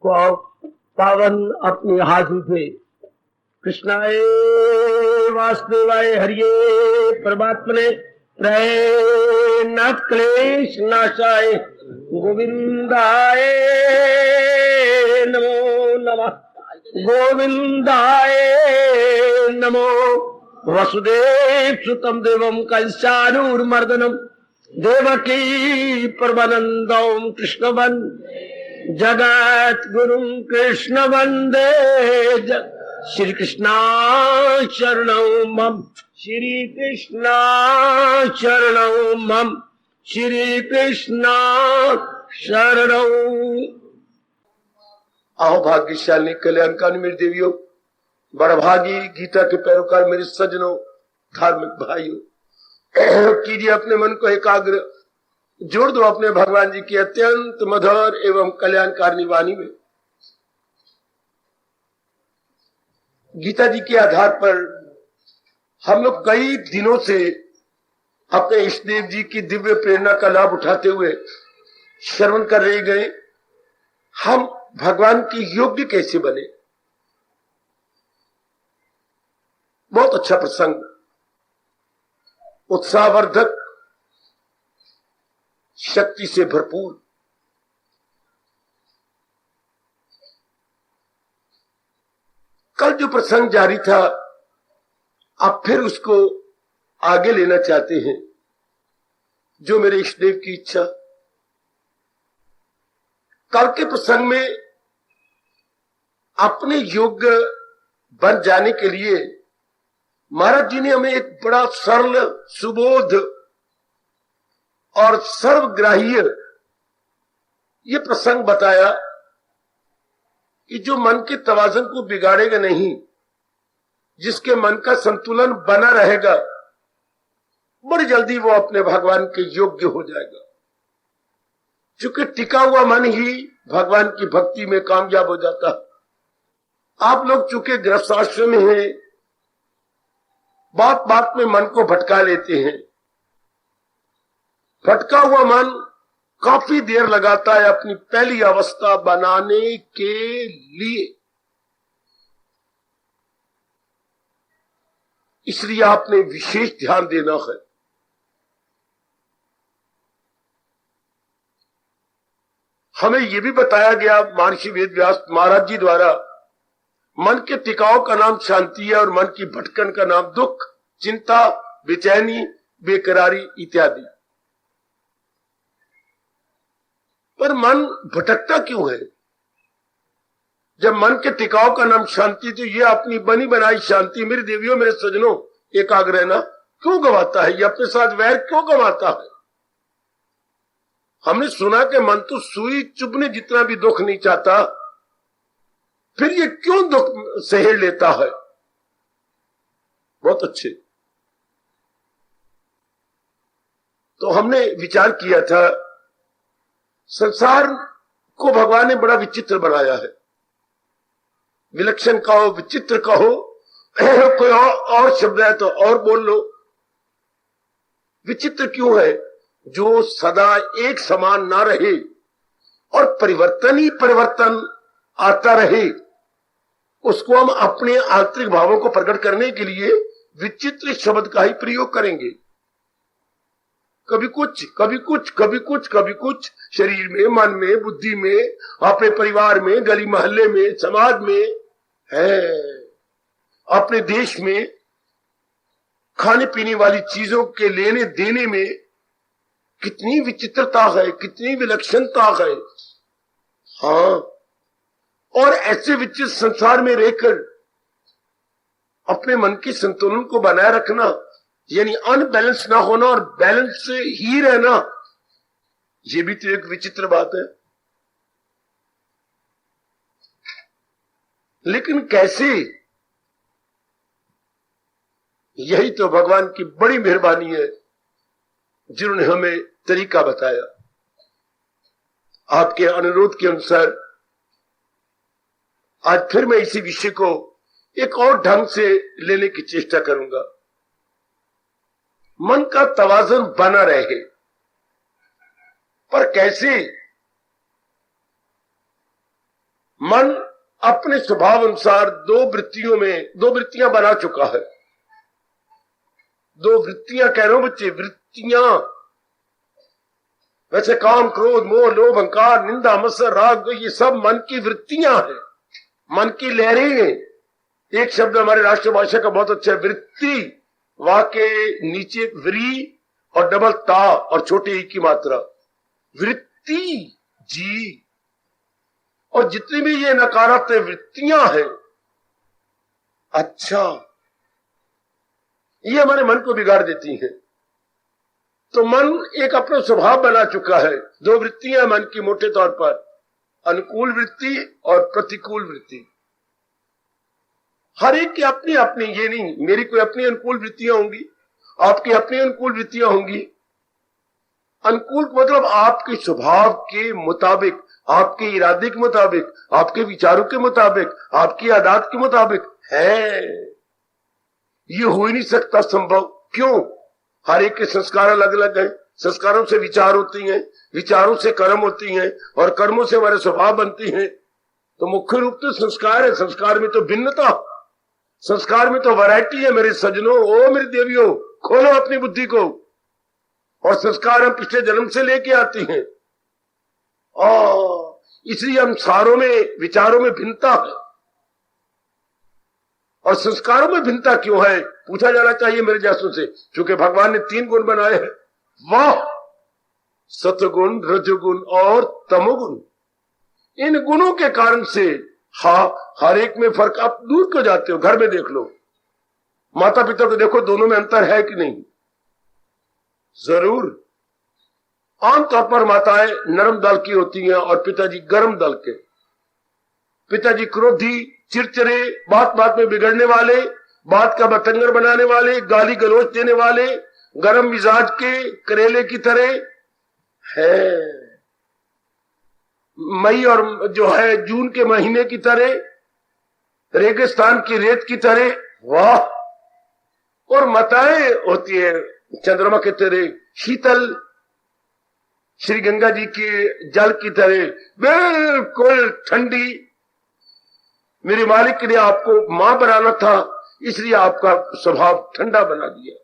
पावन अपने हाथ उठे। कृष्णाय वासुदेवाय हरिये परमात्मने प्रेम क्लेश नाशाय गोविंदाय नमो नमः। गोविंदाय नमो। वसुदेव सुतम देवम कंसानूरमर्दनम देवकी परमानंदम कृष्ण जगत गुरु कृष्ण वंदे श्री कृष्णा शरणं मम। श्री कृष्णा शरणं मम। श्री कृष्णा शरणं। आओ भाग्यशाली कल्याणकारी मेरी देवियों, बड़भागी गीता के पैरोकार मेरे सज्जनों, धार्मिक भाइयों, कीजिए अपने मन को एकाग्र, जोड़ दो अपने भगवान जी की अत्यंत मधुर एवं कल्याणकारिणी वाणी में। गीता जी के आधार पर हम लोग कई दिनों से अपने इष्ट देव जी की दिव्य प्रेरणा का लाभ उठाते हुए श्रवण कर रहे गए, हम भगवान के योग्य कैसे बने। बहुत अच्छा प्रसंग, उत्साहवर्धक, शक्ति से भरपूर। कल जो प्रसंग जारी था, आप फिर उसको आगे लेना चाहते हैं, जो मेरे इष्टदेव की इच्छा। कल के प्रसंग में अपने योग्य बन जाने के लिए महाराज जी ने हमें एक बड़ा सरल, सुबोध और सर्वग्राह्य ये प्रसंग बताया कि जो मन के तवाज़ुन को बिगाड़ेगा नहीं, जिसके मन का संतुलन बना रहेगा, बड़ी जल्दी वो अपने भगवान के योग्य हो जाएगा। क्योंकि टिका हुआ मन ही भगवान की भक्ति में कामयाब हो जाता है। आप लोग चूंकि गृहस्थाश्रम में हैं, बात बात में मन को भटका लेते हैं। भटका हुआ मन काफी देर लगाता है अपनी पहली अवस्था बनाने के लिए। इसलिए आपने विशेष ध्यान देना है। हमें यह भी बताया गया महर्षि वेदव्यास महाराज जी द्वारा, मन के टिकाव का नाम शांति है और मन की भटकन का नाम दुख, चिंता, बेचैनी, बेकरारी इत्यादि। पर मन भटकता क्यों है? जब मन के टिकाव का नाम शांति, तो ये अपनी बनी बनाई शांति, मेरे देवियों मेरे सज्जनों, एकाग्र रहना क्यों गवाता है? ये अपने साथ वैर क्यों गवाता है? हमने सुना कि मन तो सुई चुभने जितना भी दुख नहीं चाहता, फिर ये क्यों दुख सहेड़ लेता है? बहुत अच्छे। तो हमने विचार किया था, संसार को भगवान ने बड़ा विचित्र बनाया है। विलक्षण कहो, विचित्र कहो, कोई और शब्द है तो और बोल लो। विचित्र क्यों है? जो सदा एक समान ना रहे और परिवर्तन ही परिवर्तन आता रहे, उसको हम अपने आंतरिक भावों को प्रकट करने के लिए विचित्र शब्द का ही प्रयोग करेंगे। कभी कुछ, कभी कुछ, कभी कुछ, कभी कुछ, शरीर में, मन में, बुद्धि में, अपने परिवार में, गली मोहल्ले में, समाज में है, अपने देश में खाने पीने वाली चीजों के लेने देने में कितनी विचित्रता है, कितनी विलक्षणता है। हाँ, और ऐसे विचित्र संसार में रहकर अपने मन के संतुलन को बनाए रखना, यानी अनबैलेंस ना होना और बैलेंस से ही रहना, ये भी तो एक विचित्र बात है। लेकिन कैसे? यही तो भगवान की बड़ी मेहरबानी है, जिन्होंने हमें तरीका बताया। आपके अनुरोध के अनुसार आज फिर मैं इसी विषय को एक और ढंग से लेने की चेष्टा करूंगा। मन का तवाज़ुन बना रहे, पर कैसे? मन अपने स्वभाव अनुसार दो वृत्तियां बना चुका है। दो वृत्तियां कह रहे हो बच्चे, वृत्तियां। वैसे काम, क्रोध, मोह, लोभ, अहंकार, निंदा, मत्सर, राग, ये सब मन की वृत्तियां हैं, मन की लहरें हैं। एक शब्द हमारे राष्ट्रभाषा का बहुत अच्छा है, वृत्ति। वहां के नीचे व्री और डबल ता और छोटे ई की मात्रा, वृत्ति जी। और जितनी भी ये नकारात्मक वृत्तियां हैं, अच्छा, ये हमारे मन को बिगाड़ देती हैं। तो मन एक अपना स्वभाव बना चुका है। दो वृत्तियां मन की मोटे तौर पर, अनुकूल वृत्ति और प्रतिकूल वृत्ति। हर एक की अपनी अपनी, ये नहीं मेरी कोई अपनी अनुकूल वृत्तियां होंगी, आपकी अपनी अनुकूल वृत्तियां होंगी। अनुकूल मतलब आपके स्वभाव के मुताबिक, आपके इरादे के मुताबिक, आपके विचारों के मुताबिक, आपकी आदत के मुताबिक है। ये हो ही नहीं सकता संभव। क्यों? हर एक के संस्कार अलग अलग हैं। संस्कारों से विचार होती हैं, विचारों से कर्म होती हैं, और कर्मों से हमारे स्वभाव बनती हैं। तो मुख्य रूप तो संस्कार है। संस्कार में तो भिन्नता, संस्कार में तो वैरायटी है मेरे सज्जनों। ओ मेरे देवियों, खोलो अपनी बुद्धि को। और संस्कार हम पिछले जन्म से लेके आती हैं, और इसलिए हम सारों में, विचारों में भिन्नता है। और संस्कारों में भिन्नता क्यों है, पूछा जाना चाहिए मेरे जैसों से। क्योंकि भगवान ने 3 गुण बनाए हैं, वाह, सत्वगुण, रजोगुण और तमोगुण। इन गुणों के कारण से हर एक में फर्क। आप दूर क्यों जाते हो? घर में देख लो, माता पिता को देखो, दोनों में अंतर है कि नहीं? जरूर। आमतौर पर माताएं नरम दल की होती हैं और पिताजी गर्म दल के। पिताजी क्रोधी, चिड़चिड़े, बात बात में बिगड़ने वाले, बात का बतंगर बनाने वाले, गाली गलौज देने वाले, गर्म मिजाज के करेले की तरह है। मई और जो है जून के महीने की तरह, रेगिस्तान की रेत की तरह, वाह। और माताएं होती है चंद्रमा के तरह शीतल, श्री गंगा जी के जल की तरह बिल्कुल ठंडी। मेरे मालिक ने आपको मां बनाना था, इसलिए आपका स्वभाव ठंडा बना दिया।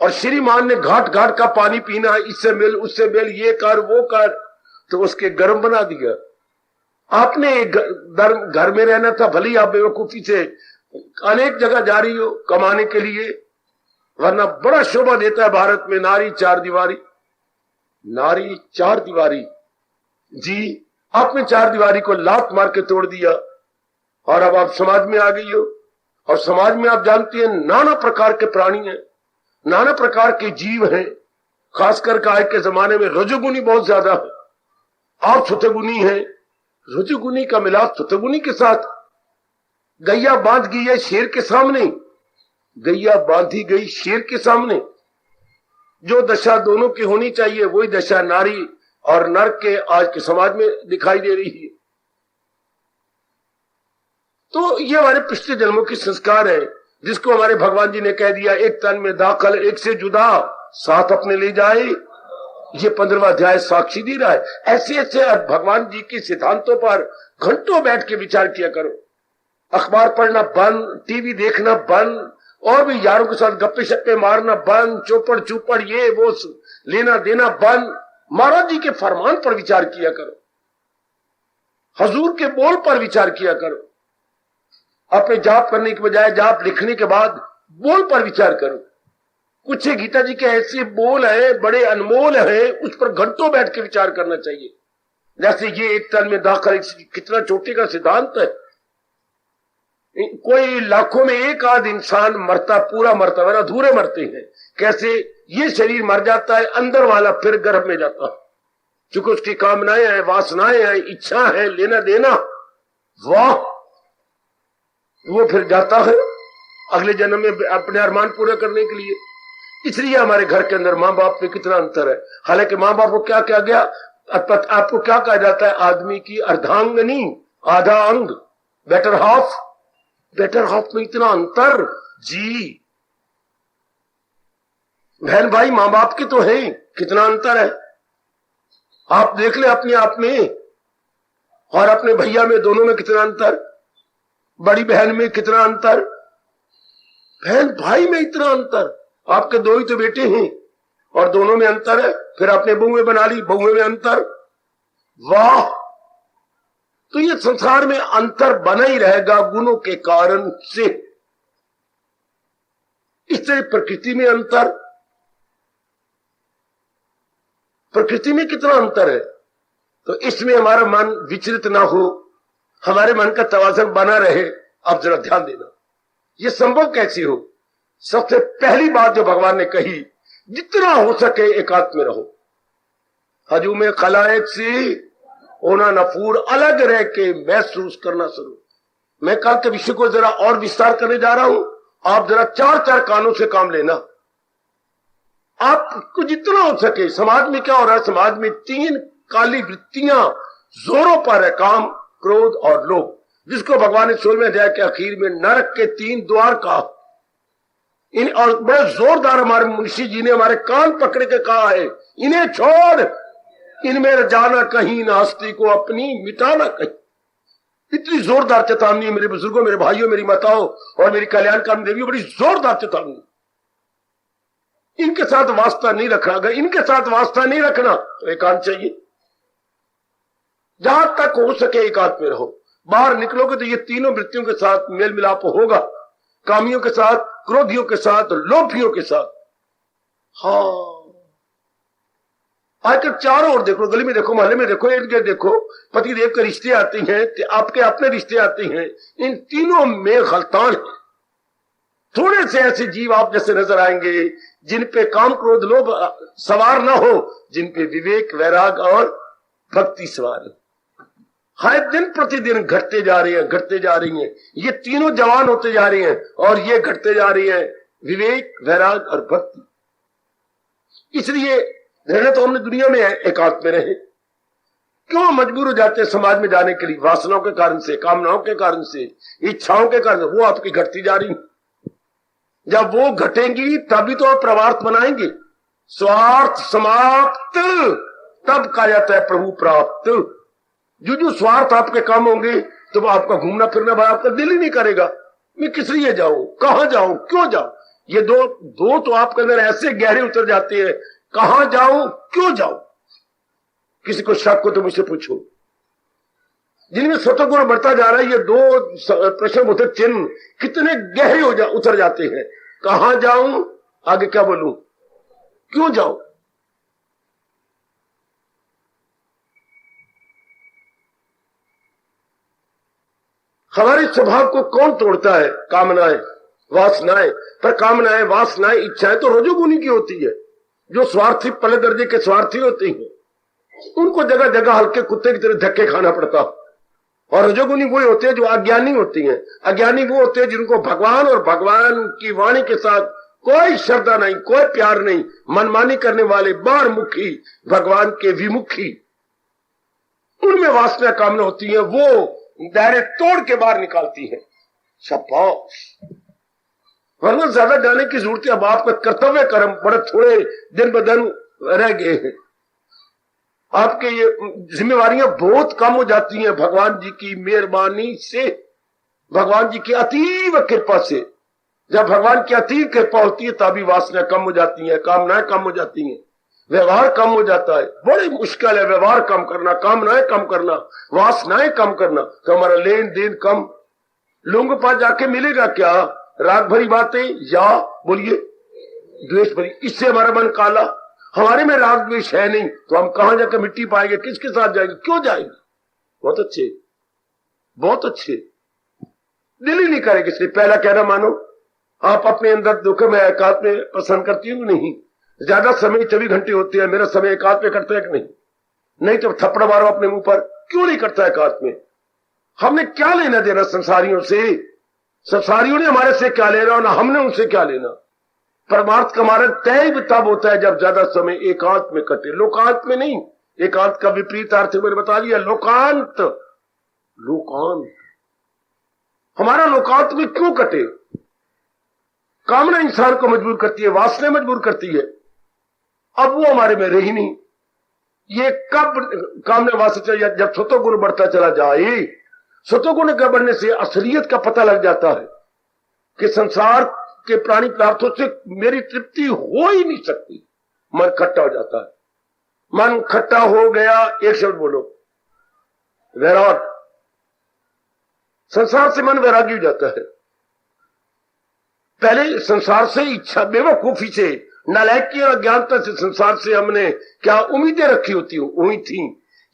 और श्रीमान ने घाट घाट का पानी पीना, इससे मिल उससे मिल, ये कर वो कर, तो उसके गर्म बना दिया। आपने घर में रहना था, भले ही आप बेवकूफी से अनेक जगह जा रही हो कमाने के लिए, वरना बड़ा शोभा देता है भारत में नारी 4 दीवारी। नारी 4 दीवारी जी, आपने 4 दीवारी को लात मार के तोड़ दिया, और अब आप समाज में आ गई हो। और समाज में आप जानती हैं नाना प्रकार के प्राणी हैं, नाना प्रकार के जीव हैं। खासकर आज के जमाने में रजोगुनी बहुत ज्यादा है, आप सतगुनी हैं। रजोगुनी का मिलाप सतगुनी के साथ। गैया बांध गई है शेर के सामने, गैया बांधी गई शेर के सामने। जो दशा दोनों की होनी चाहिए, वही दशा नारी और नर के आज के समाज में दिखाई दे रही है। तो ये हमारे पिछले जन्मों की संस्कार है, जिसको हमारे भगवान जी ने कह दिया, एक तन में दाखल एक से जुदा, साथ अपने ले जाए। ये 15वां अध्याय साक्षी दे रहा है। ऐसे ऐसे भगवान जी के सिद्धांतों पर घंटों बैठ के विचार किया करो। अखबार पढ़ना बंद, टीवी देखना बंद, और भी यारों के साथ गप्पे शप्पे मारना बंद, चौपड़ चूपड़ ये वो लेना देना बंद। महाराज जी के फरमान पर विचार किया करो, हजूर के बोल पर विचार किया करो। अपने जाप करने के बजाय जाप लिखने के बाद बोल पर विचार करो। कुछ गीता जी के ऐसे बोल है, बड़े अनमोल है, उस पर घंटों बैठ के विचार करना चाहिए। जैसे ये एक तन में दाखिल, कितना छोटे का सिद्धांत है। कोई लाखों में एक आध इंसान मरता, पूरा मरता, वरना अधूरे मरते हैं। कैसे? ये शरीर मर जाता है, अंदर वाला फिर गर्भ में जाता है, क्योंकि उसकी कामनाएं हैं, वासनाएं हैं, इच्छा है, लेना देना, वाह, वो फिर जाता है अगले जन्म में अपने अरमान पूरे करने के लिए। इसलिए हमारे घर के अंदर माँ बाप में कितना अंतर है। हालांकि माँ बाप को क्या कहा गया, आपको क्या कहा जाता है, आदमी की अर्धांगनी, आधा अंग, बेटर हाफ। बेटर हाफ में इतना अंतर जी। बहन भाई माँ बाप के तो है, कितना अंतर है। आप देख ले अपने आप में। और अपने भैया में, दोनों में कितना अंतर, बड़ी बहन में कितना अंतर, बहन भाई में इतना अंतर, आपके दो ही तो बेटे हैं और दोनों में अंतर है, फिर आपने बहुएं बना ली, बहुएं में अंतर। वाह, तो ये संसार में अंतर बना ही रहेगा गुणों के कारण से। इस तरह प्रकृति में अंतर, प्रकृति में कितना अंतर है, तो इसमें हमारा मन विचलित ना हो, हमारे मन का तवाज़ुन बना रहे। आप जरा ध्यान देना, ये संभव कैसे हो। सबसे पहली बात जो भगवान ने कही, जितना हो सके एकांत में रहो, हजूम खलायक से होना नफूर, अलग रह के महसूस करना शुरू। मैं कल के विषय को जरा और विस्तार करने जा रहा हूं, आप जरा चार चार कानों से काम लेना। आपको जितना हो सके, समाज में क्या हो रहा है, समाज में तीन काली वृत्तियां जोरों पर है, काम, क्रोध और लोभ, जिसको भगवान ने 16वें अध्याय के आखिर में नरक के 3 द्वार कहा। इन और बड़े जोरदार हमारे मुंशी जी ने हमारे कान पकड़ के कहा है, इन्हें छोड़, इनमें जाना कहीं ना, हस्ती को अपनी मिटाना कहीं। इतनी जोरदार चेतावनी, मेरे बुजुर्गों, मेरे भाइयों, मेरी माताओं और मेरी कल्याणकारी देवियों, बड़ी जोरदार चेतावनी। इनके साथ वास्ता नहीं रखना, अगर इनके साथ वास्ता नहीं रखना तो एकांत चाहिए। जहां तक हो सके एकांत में रहो। बाहर निकलोगे तो ये तीनों वृत्तियों के साथ मेल मिलाप होगा, कामियों के साथ, क्रोधियों के साथ, लोभियों के साथ। हाँ, आजकल चारों ओर देखो, गली में देखो, मोहल्ले में देखो, इर्द गिर्द देखो, पति देव के रिश्ते आते हैं, आपके अपने रिश्ते आते हैं, इन तीनों में गलतान है। थोड़े से ऐसे जीव आप जैसे नजर आएंगे जिन पे काम, क्रोध, लोभ सवार ना हो, जिन पे विवेक, वैराग और भक्ति सवार है। हर दिन प्रतिदिन घटते जा रही है, घटते जा रही हैं। ये तीनों जवान होते जा रही हैं और ये घटते जा रही हैं, विवेक, वैराग और भक्ति। इसलिए रहना तो हमने दुनिया में है, एकांत में रहे। क्यों मजबूर हो जाते हैं समाज में जाने के लिए, वासनाओं के कारण से, कामनाओं के कारण से, इच्छाओं के कारण, वो आपकी घटती जा रही। जब वो घटेंगी तभी तो आप प्रवार्थ बनाएंगे। स्वार्थ समाप्त तब कहा जाता है प्रभु प्राप्त। जो स्वार्थ आपके काम होंगे तो वो आपका घूमना फिरना भाई आपका दिल ही नहीं करेगा। मैं किस लिए जाऊं, कहां जाऊं, क्यों जाऊं, ये दो तो आपके अंदर ऐसे गहरे उतर जाते हैं, कहां जाऊं, क्यों जाऊं। किसी को शक हो तो मुझसे पूछो। जिनमें सतगुण बढ़ता जा रहा है, ये दो प्रश्नबोधक चिन्ह कितने गहरे उतर जाते हैं। कहां जाऊं, आगे क्या बोलूं, क्यों जाऊं। हमारे स्वभाव को कौन तोड़ता है, कामनाएं, वासनाएं। पर कामनाएं, वासनाएं, इच्छाएं तो रजोगुनी की होती है। जो स्वार्थी, पहले दर्जे के स्वार्थी होते हैं, उनको जगह जगह हल्के कुत्ते की तरह धक्के खाना पड़ता। और रजोगुनी वो होते हैं जो अज्ञानी होती हैं। अज्ञानी वो होते हैं जिनको भगवान और भगवान की वाणी के साथ कोई श्रद्धा नहीं, कोई प्यार नहीं, मनमानी करने वाले, बाहरमुखी, भगवान के विमुखी, उनमें वासना कामना होती है, वो दायरे तोड़ के बाहर निकालती है। शाबाश। वरना ज्यादा जाने की जरूरत है। अब आपका कर्तव्य कर्म बड़े थोड़े दिन ब दिन रह गए हैं। आपके ये जिम्मेवारियां बहुत कम हो जाती हैं भगवान जी की मेहरबानी से, भगवान जी की अतीव कृपा से। जब भगवान की अतीव कृपा होती है तभी वासना कम हो जाती है, कामनाएं कम हो जाती हैं, व्यवहार कम हो जाता है। बड़ी मुश्किल है व्यवहार कम करना, कामनाएं कम करना, वासनाएं कम करना। तो हमारा लेन देन कम, लोगों के पास जाके मिलेगा क्या, राग भरी बातें या बोलिए द्वेष भरी। इससे हमारा मन काला। हमारे में राग द्वेष है नहीं तो हम कहां जाकर मिट्टी पाएंगे, किसके साथ जाएंगे, क्यों जाएंगे। बहुत अच्छे, बहुत अच्छे, दिल ही नहीं करेगा। इसलिए पहला कहना मानो, आप अपने अंदर दुख में एकांत में पसंद करती हूँ नहीं। ज्यादा समय 24 घंटे होते हैं, मेरा समय एकांत में करता है कि नहीं, नहीं तो थप्पड़ मारो अपने मुंह पर। क्यों नहीं करता एकांत में। हमने क्या लेना देना संसारियों से, संसारियों ने हमारे से क्या लेना और ना हमने उनसे क्या लेना। परमार्थ का मार्ग तय भी तब होता है जब ज्यादा समय एकांत में कटे, लोकांत में नहीं। एकांत का विपरीत अर्थ मैंने बता दिया, लोकांत। लोकांत हमारा लोकांत में क्यों कटे। कामना इंसान को मजबूर करती है, वासना मजबूर करती है। अब वो हमारे में रही नहीं। ये कब कामने वास्ते चला, जब सतोगुण बढ़ता चला जाए। सतोगुण के बढ़ने से असलियत का पता लग जाता है कि संसार के प्राणी पदार्थों से मेरी तृप्ति हो ही नहीं सकती। मन खट्टा हो जाता है। मन खट्टा हो गया, एक शब्द बोलो, वैराग। संसार से मन वैरागी हो जाता है। पहले संसार से इच्छा, बेवकूफी से, नालायकी और अज्ञानता से संसार से हमने क्या उम्मीदें रखी होती हुई थी।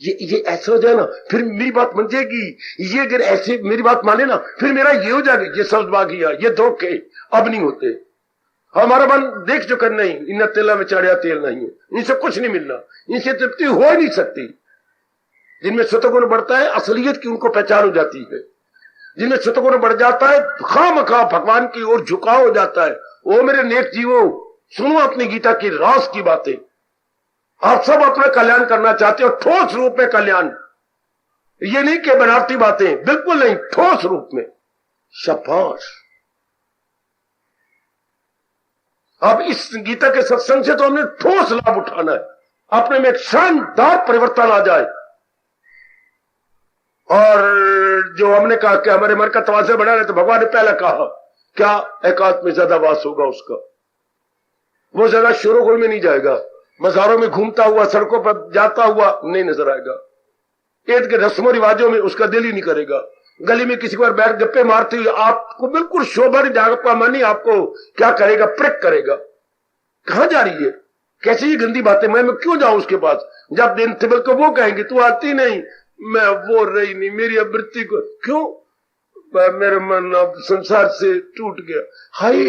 ये ऐसा हो जाए ना फिर मेरी बात मान जाएगी, ये अगर ऐसे मेरी बात माने ना फिर मेरा ये हो जाएगा। ये सौदबागिया, ये धोखे अब नहीं होते। हमारा मन देख चुका, नहीं इन तेला में चढ़िया तेल नहीं है, इनसे कुछ नहीं मिलना, इनसे तृप्ति हो ही नहीं सकती। जिनमें सतगुण बढ़ता है असलियत की उनको पहचान हो जाती है। जिनमें सतगुण बढ़ जाता है खामखा भगवान की ओर झुकाव हो जाता है। ओ मेरे नेक जीवो, सुनो अपनी गीता की रास की बातें। आप सब अपना कल्याण करना चाहते हो, ठोस रूप में कल्याण, ये नहीं कि बनावटी बातें, बिल्कुल नहीं, ठोस रूप में। शाबाश। अब इस गीता के सत्संग से तो हमने ठोस लाभ उठाना है, अपने में एक शानदार परिवर्तन आ जाए। और जो हमने कहा कि हमारे मन का तवाज़ुन बढ़ा रहे, तो भगवान ने पहले कहा क्या एकांत में ज्यादा वास होगा उसका, वो ज्यादा शोरगुल में नहीं जाएगा, मज़ारों में घूमता हुआ, सड़कों पर जाता हुआ नहीं नजर आएगा, ईद के रस्मों रिवाजों में उसका दिल ही नहीं करेगा, गली में किसी पर बैठ गप्पे मारते हुए आपको बिल्कुल शोभा नहीं जाएगा, आपका मन ही आपको क्या करेगा, प्रिक करेगा। कहां जा रही है, कैसी ये गंदी बातें, मैं क्यों जाऊं उसके पास। जब दिन टेबल को वो कहेंगे तू आती नहीं, मैं वो रही नहीं, मेरी अवृत्ति को क्यों, मेरा मन अब संसार से टूट गया, हाय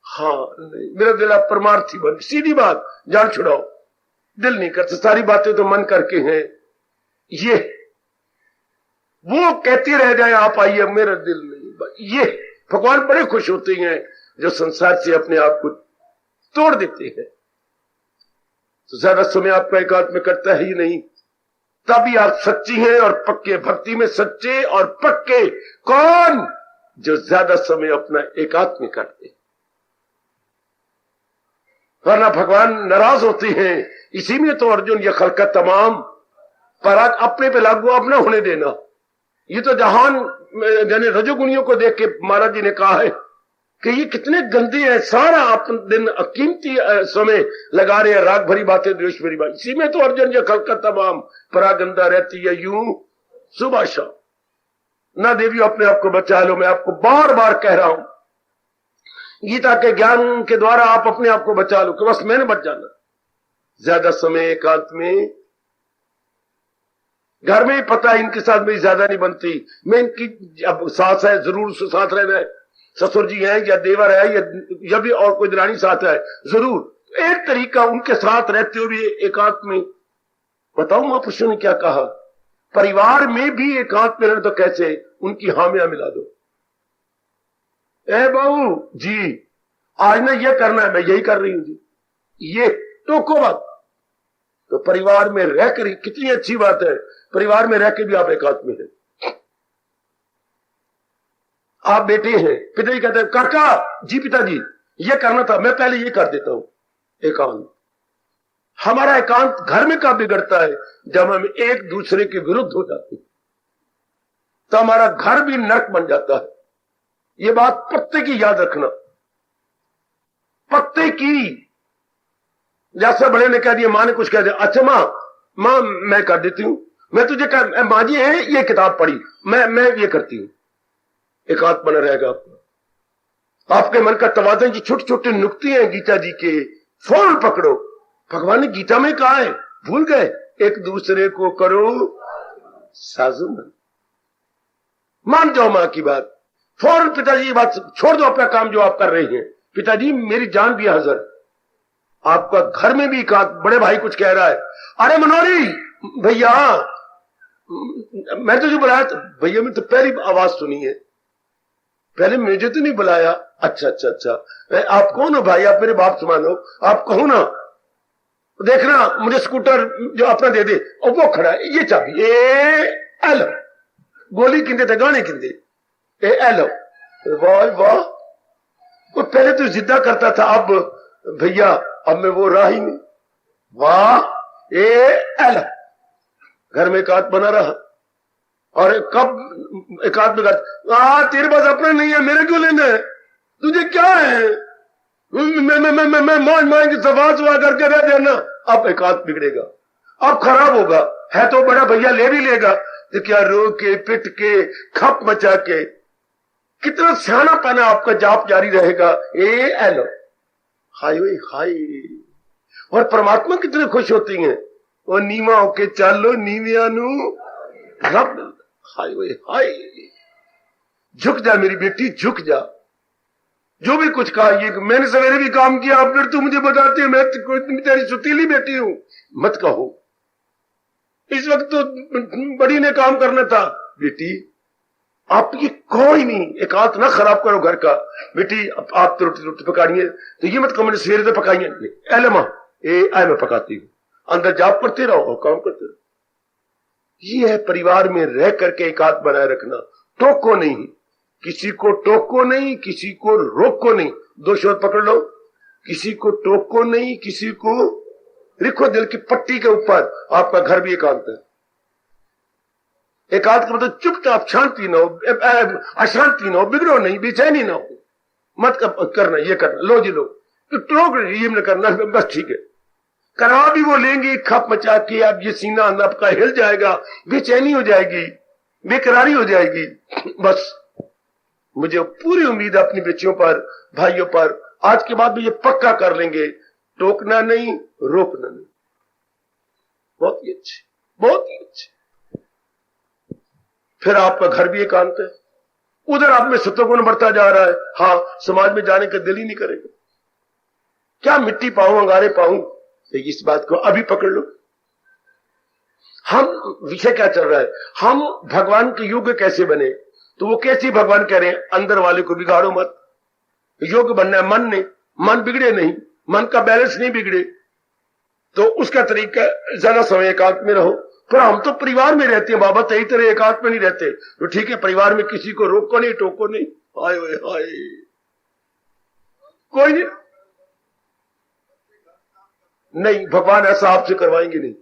हाँ नहीं, मेरा दिल अब परमार्थी बन, सीधी बात, जान छुड़ाओ, दिल नहीं करता, सारी बातें तो मन करके हैं। ये वो कहती रह जाए आप आइए, मेरा दिल नहीं। ये भगवान बड़े खुश होते हैं जो संसार से अपने आप को तोड़ देते हैं। तो ज्यादा समय आपका एकांत में करता है ही नहीं, तभी आप सच्ची हैं और पक्के, भक्ति में सच्चे और पक्के। कौन, जो ज्यादा समय अपना एकांत में करते हैं, वरना भगवान नाराज होते हैं। इसी में तो अर्जुन ये खलकत तमाम पराग अपने पे लागू अपना होने देना। ये तो जहान यानी रजोगुणियों को देख के महाराज जी ने कहा है कि ये कितने गंदे हैं, सारा अपन दिन कीमती समय लगा रहे हैं राग भरी बातें, द्वेष भरी बात। इसी में तो अर्जुन ये खलकत तमाम परागंदा रहती है यूं सुबह शाम। ना देवी अपने आप को बचा लो, मैं आपको बार बार कह रहा हूं, गीता के ज्ञान के द्वारा आप अपने आप को बचा लो कि बस मैंने बच जाना। ज्यादा समय एकांत में, घर में ही पता है इनके साथ मेरी ज्यादा नहीं बनती, मैं इनकी अब सास है जरूर उसके साथ रहना है, ससुर जी हैं या देवर है या भी और कोई दरानी साथ है जरूर। एक तरीका उनके साथ रहते हुए भी एकांत में, बताऊं महापुरुषों ने क्या कहा, परिवार में भी एकांत में रहना तो कैसे, उनकी हामियां मिला दो। ए बहू जी आज ना ये करना है, मैं यही कर रही हूं जी, ये टोको बात। तो परिवार में रहकर ही कितनी अच्छी बात है, परिवार में रहकर भी आप एकांत में हैं। आप बेटे हैं, पिताजी कहते हैं काका जी पिताजी ये करना था, मैं पहले ये कर देता हूं। एकांत, हमारा एकांत घर में कब बिगड़ता है, जब हम एक दूसरे के विरुद्ध हो जाते हैं, तो हमारा घर भी नरक बन जाता है। ये बात पत्ते की याद रखना, पत्ते की। जैसा बड़े ने कह दिया, मां ने कुछ कह दिया, अच्छा मां मैं कर देती हूं, मैं तुझे कर, मां जी है ये किताब पढ़ी, मैं ये करती हूं। एकांत बना रहेगा आपका। आपके मन का तवाज़ुन जी छोटे छोटे नुक्ते हैं गीता जी के, फौरन पकड़ो। भगवान ने गीता में कहा है, भूल गए, एक दूसरे को करो साजुमन। मान जाओ मां की बात, फौरन पिताजी ये बात छोड़ दो, अपना काम जो आप कर रहे हैं, पिताजी मेरी जान भी हाजिर। आपका घर में भी कहा, बड़े भाई कुछ कह रहा है, अरे मनोरी भैया मैं तुझे बुलाया, तो भैया मैं तो पहली आवाज सुनी है, पहले मुझे तो नहीं बुलाया। अच्छा अच्छा अच्छा, आप कौन हो भाई, आप मेरे बाप समान हो, आप कहो ना, देखना मुझे स्कूटर जो अपना दे दे, और वो खड़ा है, ये चाबी एलो, गोली किंदे थे गाने किंदे एलो। वाह वाह, वो पहले तो जिद्दा करता था, अब भैया अब मैं वो रहा ही नहीं। वाह, एल, घर में एकांत बना रहा। और कब एकांत में तेरे पास अपना नहीं है, मेरे क्यों लेना है, तुझे क्या है, मैं मान की सफा सुहा करके रह देना। अब एकांत बिगड़ेगा, अब खराब होगा। है तो बड़ा भैया, ले भी लेगा तो क्या, रो के पिट के खप मचा के, कितना सियाना पाना आपका जाप जारी रहेगा। एल, हाय हाय। और परमात्मा कितने खुश होती हैं, और नीवा होके चालो नीविया नू रब। हाय हाय, झुक जा मेरी बेटी, झुक जा। जो भी कुछ कहा, ये मैंने सवेरे भी काम किया, फिर तू मुझे बताती है मैं तेरी सुतीली बेटी हूं, मत कहो। इस वक्त तो बड़ी ने काम करना था। बेटी आप ये कोई नहीं, एकांत ना खराब करो घर का। बेटी आप तो रोटी पकानी है तो ये मत कहो मैंने सवेरे तो पकाई है, एले मां मैं पकाती हूं। अंदर जाप करते रहो और काम करते रहो। ये है परिवार में रह करके एकांत बनाए रखना। टोको नहीं, किसी को टोको नहीं, किसी को रोको नहीं। दो शब्द पकड़ लो, किसी को टोको नहीं, किसी को लिखो दिल की पट्टी के ऊपर। आपका घर भी एकांत है। एकांत का मतलब चुपचाप, शांति ना हो, अशांति ना हो, बिगड़ो नहीं, बेचैनी ना हो। मत करना, ये करना, लो जी लो, तो टोक ये न करना, बस ठीक है। करा भी वो लेंगी खप मचा के, अब ये सीना आपका हिल जाएगा, बेचैनी हो जाएगी, बेकरारी हो जाएगी। बस मुझे पूरी उम्मीद है अपनी बच्चियों पर, भाइयों पर, आज के बाद भी ये पक्का कर लेंगे, टोकना नहीं, रोकना नहीं। बहुत ही अच्छे, बहुत ही अच्छे। फिर आपका घर भी एकांत है, उधर आप में सत्वगुण बढ़ता जा रहा है। हाँ, समाज में जाने का दिल ही नहीं करेगा। क्या मिट्टी पाऊं, अंगारे पाऊं, तो इस बात को अभी पकड़ लो। हम विषय क्या चल रहा है, हम भगवान के योग्य कैसे बने। तो वो कैसे भगवान कह रहे हैं, अंदर वाले को बिगाड़ो मत। योग्य बनना है मन ने, मन बिगड़े नहीं, मन का बैलेंस नहीं बिगड़े, तो उसका तरीका ज्यादा समय एकांत में रहो। पर हम तो परिवार में रहते हैं बाबा, तेरी तरह एकांत में नहीं रहते। तो ठीक है, परिवार में किसी को रोको नहीं, टोको नहीं। हाय हाय, कोई नहीं, भगवान ऐसा आपसे करवाएंगे नहीं।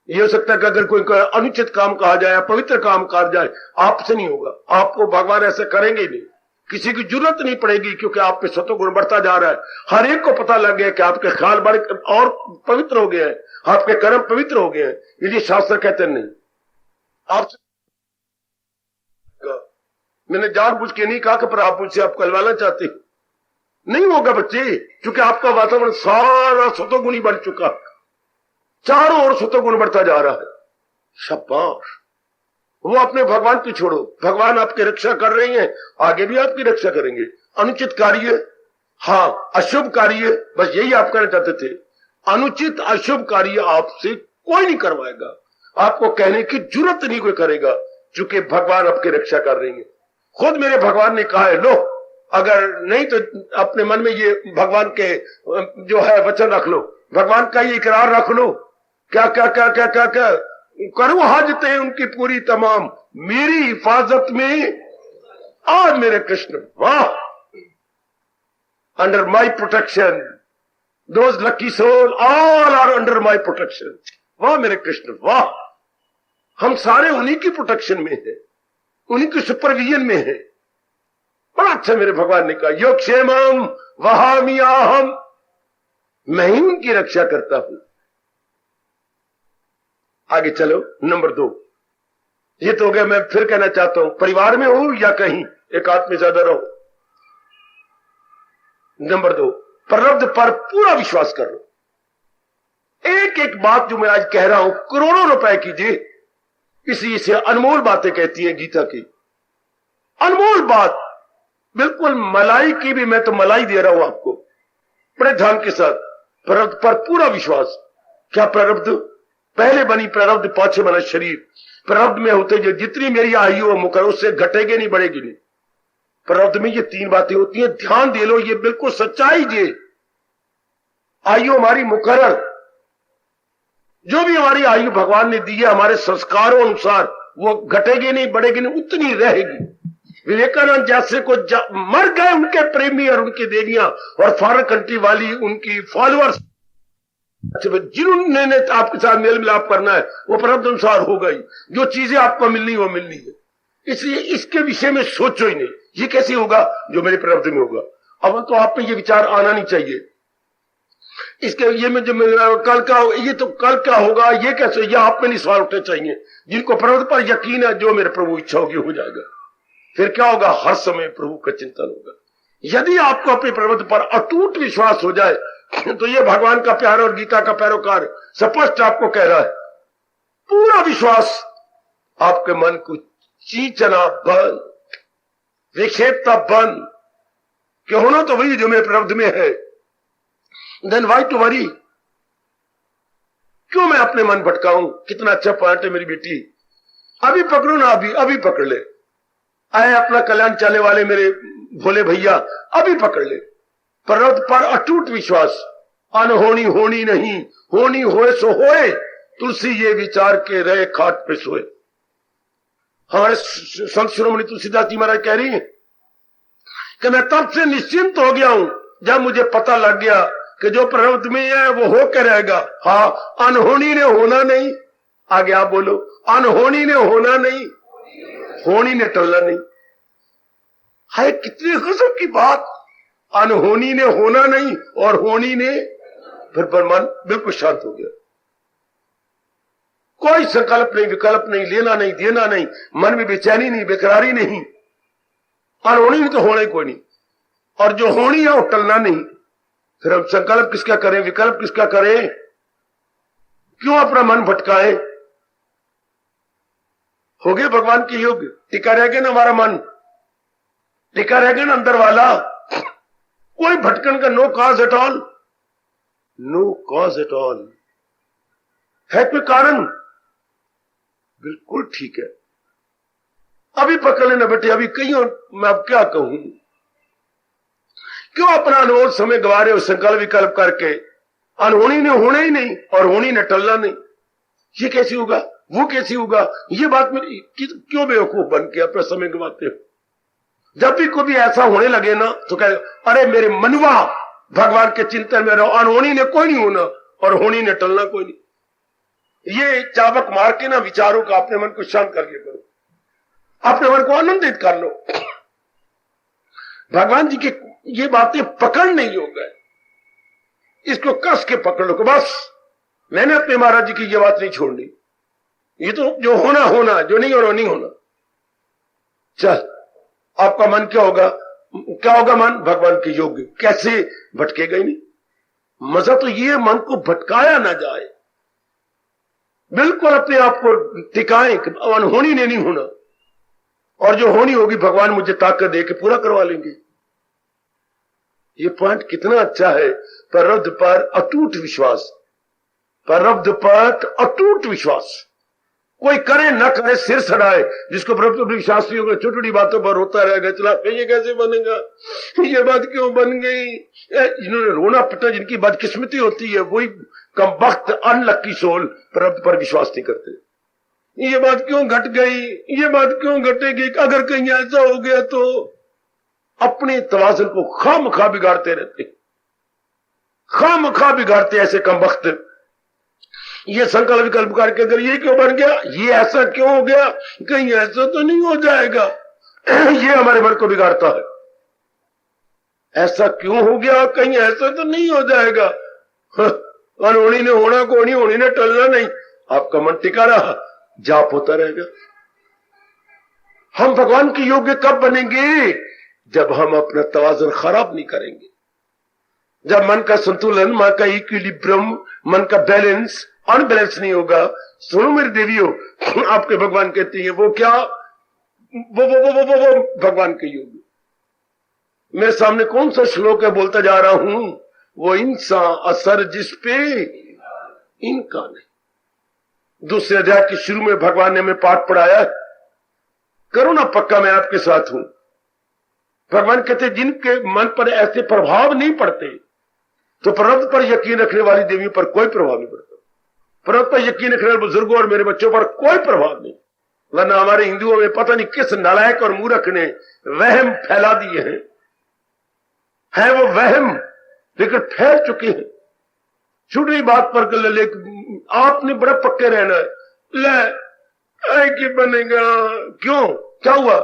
ये हो सकता है कि अगर कोई अनुचित काम कहा जाए, पवित्र काम कहा जाए, आपसे नहीं होगा। आपको भगवान ऐसा करेंगे ही नहीं, किसी की जरूरत नहीं पड़ेगी, क्योंकि आप पे सत्व गुण बढ़ता जा रहा है। हर एक को पता लग गया कि आपके ख्याल बड़े और पवित्र हो गए हैं, आपके कर्म पवित्र हो गए हैं। इसलिए शास्त्र कहते नहीं आपसे। मैंने जानबूझ के नहीं कहा कि पर आप मुझसे आप कहलवाना चाहते, नहीं होगा बच्चे, क्योंकि आपका वातावरण सारा सत्वगुणी बन चुका, चारों ओर सत्वगुण बढ़ता जा रहा है। शाबाश, वो अपने भगवान की छोड़ो, भगवान आपकी रक्षा कर रहे हैं, आगे भी आपकी रक्षा करेंगे। अनुचित कार्य, हाँ अशुभ कार्य, बस यही आप कहना चाहते थे। अनुचित अशुभ कार्य आपसे कोई नहीं करवाएगा, आपको कहने की जरूरत नहीं कोई करेगा, क्योंकि भगवान आपकी रक्षा कर रहे हैं। खुद मेरे भगवान ने कहा है, लो अगर नहीं तो अपने मन में ये भगवान के जो है वचन रख लो, भगवान का ये इकरार रख लो, क्या क्या क्या क्या क्या क्या करो हाजतें उनकी पूरी तमाम, मेरी हिफाजत में आज मेरे कृष्ण, वाह, under my protection, those lucky soul all are under my protection. वाह मेरे कृष्ण, वाह, हम सारे उन्हीं की प्रोटेक्शन में हैं, उन्हीं की सुपरविजन में हैं। बड़ा अच्छा मेरे भगवान ने कहा, योग क्षेमम वहामियाहम, मैं ही उनकी रक्षा करता हूं। आगे चलो, नंबर 2, ये तो हो गया। मैं फिर कहना चाहता हूं, परिवार में हो या कहीं एकांत में ज्यादा रहो। नंबर 2, प्रारब्ध पर पूरा विश्वास कर लो। एक एक बात जो मैं आज कह रहा हूं, करोड़ों रुपए कीजिए, इसलिए इसे अनमोल बातें कहती है गीता की, अनमोल बात, बिल्कुल मलाई की भी मैं तो मलाई दे रहा हूं आपको, बड़े ध्यान के साथ। प्रारब्ध पर पूरा विश्वास। क्या प्रारब्ध? पहले बनी प्रारब्ध, पाछे बना शरीर। प्रारब्ध में होते जो जितनी मेरी आयु और मुकर, उससे घटेगी नहीं, बढ़ेगी नहीं। प्रारब्ध में ये 3 बातें होती हैं, ध्यान दे लो, ये बिल्कुल सच्चाई जी। आयु हमारी मुकर्रर, जो भी हमारी आयु भगवान ने दी है हमारे संस्कारों अनुसार, वो घटेगी नहीं, बढ़ेगी नहीं, उतनी रहेगी। विवेकानंद जैसे को मर गए उनके प्रेमी और उनकी देवियां, और फॉरेन कंट्री वाली उनकी फॉलोअर्स अच्छा, जिन्होंने आपके साथ मेल मिलाप करना है वो प्रारब्ध अनुसार होगा ही। जो चीजें आपको मिलनी वो मिलनी है, इसलिए इसके विषय में सोचो ही नहीं। ये कैसे होगा? जो मेरे प्रारब्ध में होगा। अब तो आप में ये विचार आना नहीं चाहिए इसके ये में जो कल का ये तो कल क्या होगा ये कैसे, ये आप में नहीं सवाल उठने चाहिए। जिनको प्रारब्ध पर यकीन है जो मेरे प्रभु इच्छा होगी हो जाएगा। फिर क्या होगा? हर समय प्रभु का चिंतन होगा। यदि आपको अपने प्रारब्ध पर अटूट विश्वास हो जाए तो ये भगवान का प्यार और गीता का पैरोकार स्पष्ट आपको कह रहा है, पूरा विश्वास आपके मन को चीचना बंद, विक्षेपता बंद कि होना तो वही जो मेरे प्रारब्ध में है। Then why to worry? क्यों मैं अपने मन भटकाऊं? कितना अच्छा पॉइंट है मेरी बेटी, अभी पकड़ो ना, अभी पकड़ ले। आए अपना कल्याण चाहने वाले मेरे भोले भैया, अभी पकड़ ले। प्रारब्ध पर अटूट विश्वास, अनहोनी होनी नहीं, होनी होए सो होए, तुलसी ये विचार के रहे खाट पे सोए। हमारे संत शिरोमणि तुलसीदास जी महाराज कह रही हैं कि मैं तब से निश्चिंत हो गया हूं जब मुझे पता लग गया कि जो प्रारब्ध में है वो होकर रहेगा। हाँ, अनहोनी ने होना नहीं। आगे आप बोलो, अनहोनी ने होना नहीं, होनी ने टलना नहीं। है कितनी गजब की बात, अनहोनी ने होना नहीं और होनी ने, फिर मन बिल्कुल शांत हो गया। कोई संकल्प नहीं, विकल्प नहीं, लेना नहीं, देना नहीं, मन में बेचैनी नहीं, बेकरारी नहीं। अनहोनी में तो होना ही कोई नहीं, और जो होनी है वो टलना नहीं। फिर हम संकल्प किसका करें, विकल्प किसका करें? क्यों अपना मन भटकाएं? हो गए भगवान के योग, टिका रह गया ना हमारा मन, टिका रह गया ना अंदर वाला। कोई भटकन का no cause at all, no cause at all. है कोई कारण? बिल्कुल ठीक है। अभी पकड़ लेना बेटे, अभी कहीं मैं अब क्या कहूं। क्यों अपना अनमोल समय गवा रहे हो संकल्प विकल्प करके? अनहोनी ने होना ही नहीं और होनी ने टलना नहीं। ये कैसे होगा, वो कैसे होगा? ये बात में क्यों बेवकूफ बन के अपना समय गवाते हो? जब भी कोई ऐसा होने लगे ना तो कहे अरे मेरे मनवा भगवान के चिंतन में रहो, अनहोनी ने कोई नहीं होना और होनी ने टलना कोई नहीं। ये चाबक मार के ना विचारों का अपने मन को शांत करके करो, अपने मन को आनंदित कर लो। भगवान जी की ये बातें पकड़ने योग्य है, इसको कस के पकड़ लो कि बस मैंने अपने महाराज जी की ये बात नहीं छोड़नी। ये तो जो होना होना, जो नहीं होना नहीं होना। चल आपका मन क्या होगा, क्या होगा मन? भगवान के योग्य। कैसे भटकेगा ही नहीं। मजा तो ये मन को भटकाया ना जाए, बिल्कुल अपने आप को टिकाएं कि अनहोनी ने नहीं होना, और जो होनी होगी भगवान मुझे ताकत दे के पूरा करवा लेंगे। ये पॉइंट कितना अच्छा है। प्रारब्ध पर अटूट विश्वास, प्रारब्ध पर अटूट विश्वास। कोई करे ना करे सिर सड़ाए, जिसको प्रारब्ध पर विश्वास नहीं होगा छोटी छोटी बातों पर रोता रहेगा, चला ये कैसे बनेगा, ये बात क्यों बन गई। जिन्होंने रोना पिटा, जिनकी बदकिस्मती होती है, वही कमबख्त अनलक्की सोल प्रारब्ध पर विश्वास नहीं करते। ये बात क्यों घट गई, ये बात क्यों घटेगी, अगर कहीं ऐसा हो गया तो अपने तवाज़ुन को खामखा बिगाड़ते रहते, खामखा बिगाड़ते ऐसे कमबख्त। ये संकल्प विकल्प करके अगर ये क्यों बन गया, ये ऐसा क्यों हो गया, कहीं ऐसा तो नहीं हो जाएगा, ये हमारे मन को बिगाड़ता है। ऐसा क्यों हो गया, कहीं ऐसा तो नहीं हो जाएगा। अनहोनी ने होना को नहीं, होनी ने टलना नहीं। आपका मन टिका रहा, जाप होता रहेगा। हम भगवान के योग्य कब बनेंगे? जब हम अपना तवाज़ुन खराब नहीं करेंगे, जब मन का संतुलन, मन का इक्विलिब्रियम, मन का बैलेंस अनबैलेंस नहीं होगा। सुनो मेरी देवियों, आपके भगवान कहते हैं वो क्या, वो भगवान के योग। मेरे सामने कौन सा श्लोक है बोलता जा रहा हूं, वो इंसान असर जिस पे इनका नहीं। दूसरे अध्याय के शुरू में भगवान ने हमें पाठ पढ़ाया, करो ना पक्का मैं आपके साथ हूं। भगवान कहते जिनके मन पर ऐसे प्रभाव नहीं पड़ते, तो प्रारब्ध पर यकीन रखने वाली देवियों पर कोई प्रभाव नहीं पड़ता। प्रारब्ध पर यकीन रखने वाले बुजुर्गों और मेरे बच्चों पर कोई प्रभाव नहीं। वरना हमारे हिंदुओं में पता नहीं किस नालायक और मूर्ख ने वहम फैला दिए हैं। है वो वहम, लेकिन फैल चुके हैं। छोटी बात पर ले आपने बड़ा पक्के रहना है। ले कि बनेगा, क्यों, क्या हुआ,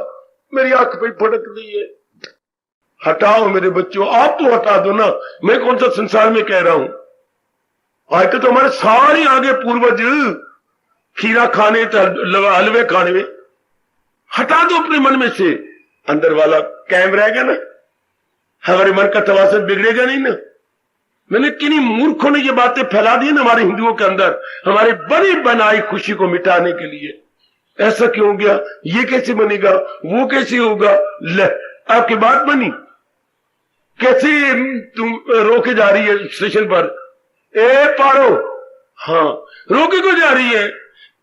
मेरी आंख पे फटक रही है। हटाओ मेरे बच्चों, आप तो हटा दो ना, मैं कौन सा संसार में कह रहा हूं। आज तो हमारे सारे आगे पूर्वज खीरा खाने, हलवे खाने में, हटा दो अपने मन में से। अंदर वाला कायम रहेगा ना, हमारे मन का तवासन बिगड़ेगा नहीं ना। मैंने किन्हीं मूर्खों ने ये बातें फैला दी ना हमारे हिंदुओं के अंदर, हमारी बड़ी बनाई खुशी को मिटाने के लिए। ऐसा क्यों हो गया, ये कैसे बनेगा, वो कैसे होगा। ले आपकी बात बनी, कैसे तुम रोके जा रही है स्टेशन पर, ए पारो, हाँ रोके को जा रही है।